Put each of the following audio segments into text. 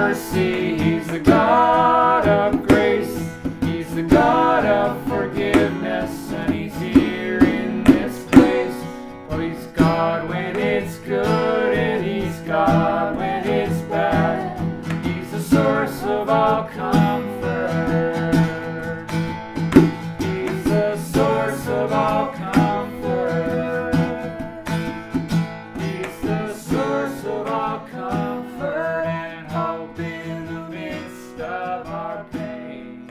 mercy, He's the God of grace, He's the God of forgiveness, and He's here in this place. Oh, He's God when it's good, and He's God when it's bad. He's the source of all comfort. He's the source of all comfort. He's the source of all comfort and hope in the midst of our pain.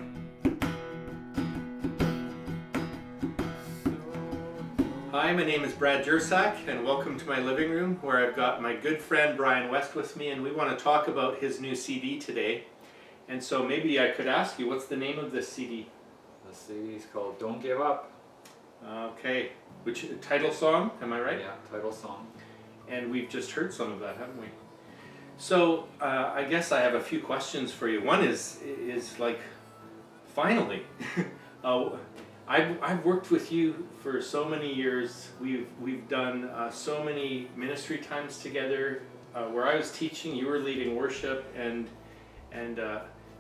Hi, my name is Brad Jersak, and welcome to my living room where I've got my good friend Brian West with me, and we want to talk about his new CD today. And so maybe I could ask you, what's the name of this CD? The CD is called Don't Give Up. Okay, which title song, am I right? Yeah, title song. And we've just heard some of that, haven't we? So I guess I have a few questions for you. One is like, finally, I've worked with you for so many years. We've done so many ministry times together. Where I was teaching, you were leading worship, and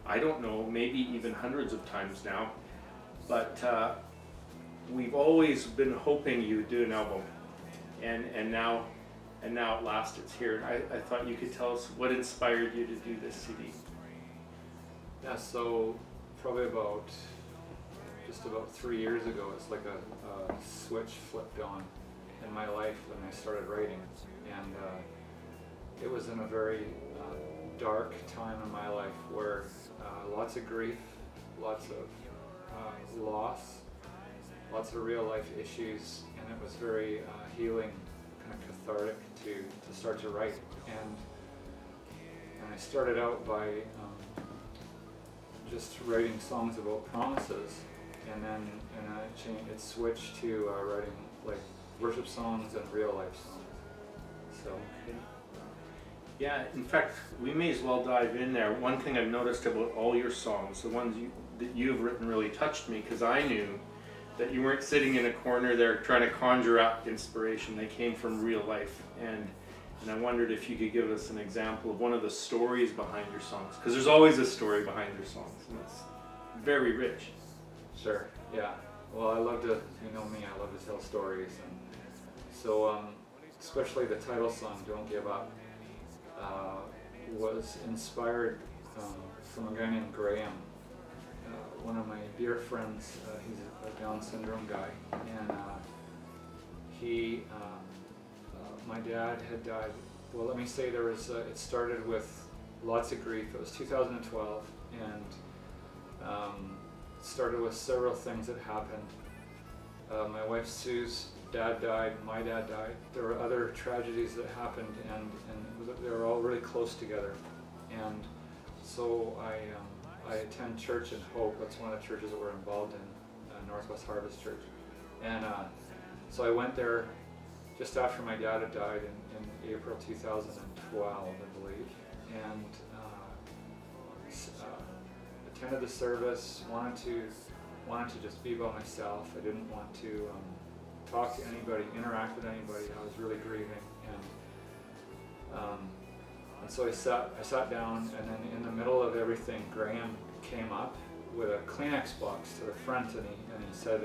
I don't know, maybe even hundreds of times now. But we've always been hoping you would do an album, and now at last it's here. I thought you could tell us what inspired you to do this CD. Yeah, so probably just about 3 years ago, it's like a switch flipped on in my life when I started writing, and it was in a very dark time in my life where lots of grief, lots of loss, lots of real life issues, and it was very healing, kind of cathartic to start to write. And I started out by just writing songs about promises, and then it switched to writing like worship songs and real life songs. So. Okay. Yeah, in fact, we may as well dive in there. One thing I've noticed about all your songs, the ones that you've written really touched me, because I knew that you weren't sitting in a corner there trying to conjure up inspiration. They came from real life. And I wondered if you could give us an example of one of the stories behind your songs, because there's always a story behind your songs, and it's very rich. Sure, yeah. Well, I love to, you know me, I love to tell stories. And so, especially the title song, Don't Give Up, was inspired from a guy named Graham, one of my dear friends. He's a Down syndrome guy, and my dad had died. Well, let me say there was, it started with lots of grief. It was 2012, and it started with several things that happened. My wife Sue's dad died, my dad died. There were other tragedies that happened, and they were all really close together. And so I attend church in Hope. That's one of the churches that we're involved in, Northwest Harvest Church. And so I went there just after my dad had died in April 2012, I believe. And attended the service, wanted to just be by myself. I didn't want to talk to anybody, interact with anybody. I was really grieving, and so I sat down, and then in the middle of everything, Graham came up with a Kleenex box to the front, and he said,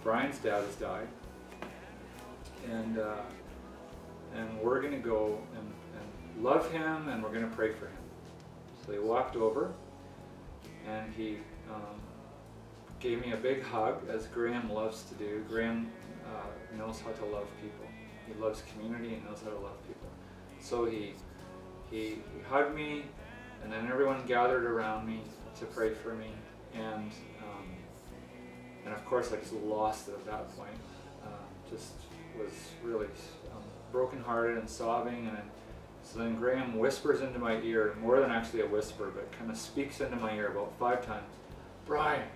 Brian's dad has died, and we're going to go and love him, and we're going to pray for him. So he walked over, and he gave me a big hug, as Graham loves to do. Graham knows how to love people. He loves community and knows how to love people. So he hugged me, and then everyone gathered around me to pray for me, and of course I just lost it at that point. Just was really brokenhearted and sobbing, and so then Graham whispers into my ear, more than actually a whisper, but kind of speaks into my ear about 5 times, Brian,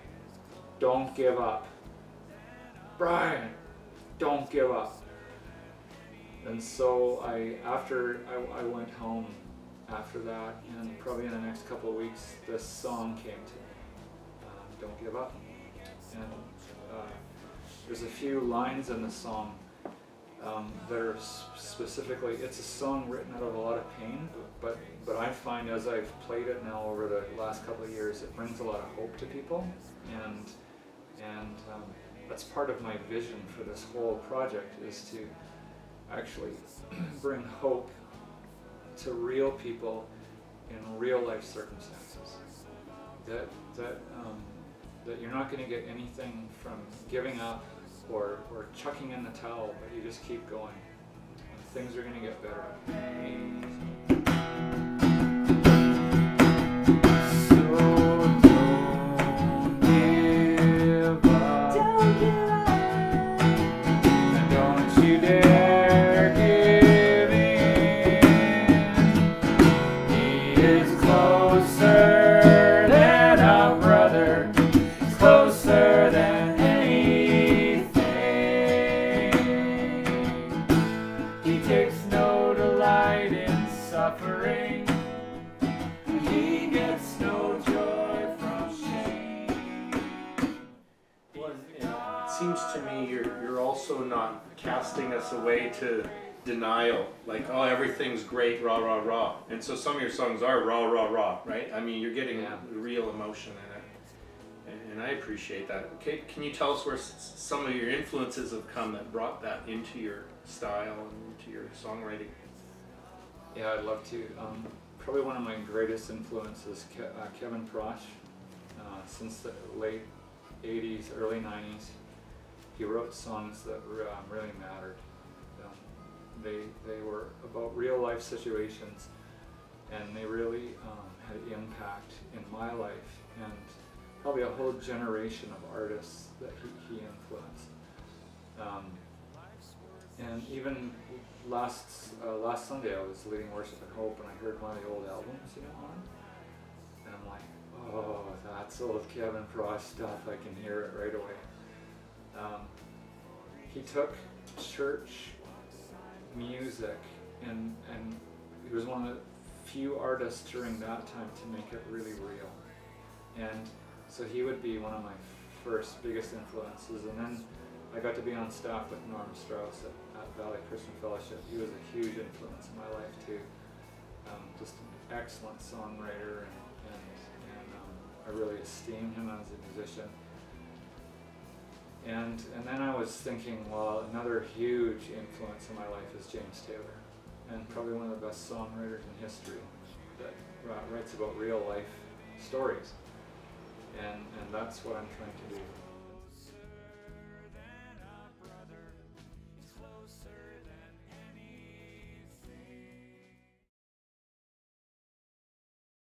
don't give up. Brian, don't give up. And so after I went home after that, and probably in the next couple of weeks, this song came to me, Don't Give Up. And there's a few lines in the song that are specifically, it's a song written out of a lot of pain, but I find as I've played it now over the last couple of years, it brings a lot of hope to people, and that's part of my vision for this whole project, is to actually bring hope to real people in real life circumstances. That you're not going to get anything from giving up or chucking in the towel, but you just keep going. And things are going to get better. So don't give up. Don't give up. And don't you dare give in. He is closer than a brother, closer than anything. He takes no delight in suffering. He gets no joy from shame. It seems to me you're also not casting us away to denial, like, oh, everything's great, rah rah rah. And so some of your songs are rah rah rah, right? I mean, you're getting real emotion in it, and I appreciate that. Okay, can you tell us where some of your influences have come that brought that into your style and into your songwriting? Yeah, I'd love to. Probably one of my greatest influences, Kevin Prosh. Since the late 80s, early 90s, he wrote songs that really mattered. They were about real life situations, and they really had impact in my life, and probably a whole generation of artists that he influenced. And even last Sunday I was leading worship at Hope, and I heard one of the old albums, on, and I'm like, oh, that's old Kevin Prosh stuff. I can hear it right away. He took church music, and he was one of the few artists during that time to make it really real. And so he would be one of my first biggest influences. And then I got to be on staff with Norm Strauss at Valley Christian Fellowship. He was a huge influence in my life too. Just an excellent songwriter, and I really esteem him as a musician. And then I was thinking, well, another huge influence in my life is James Taylor, and probably one of the best songwriters in history that writes about real life stories. And that's what I'm trying to do.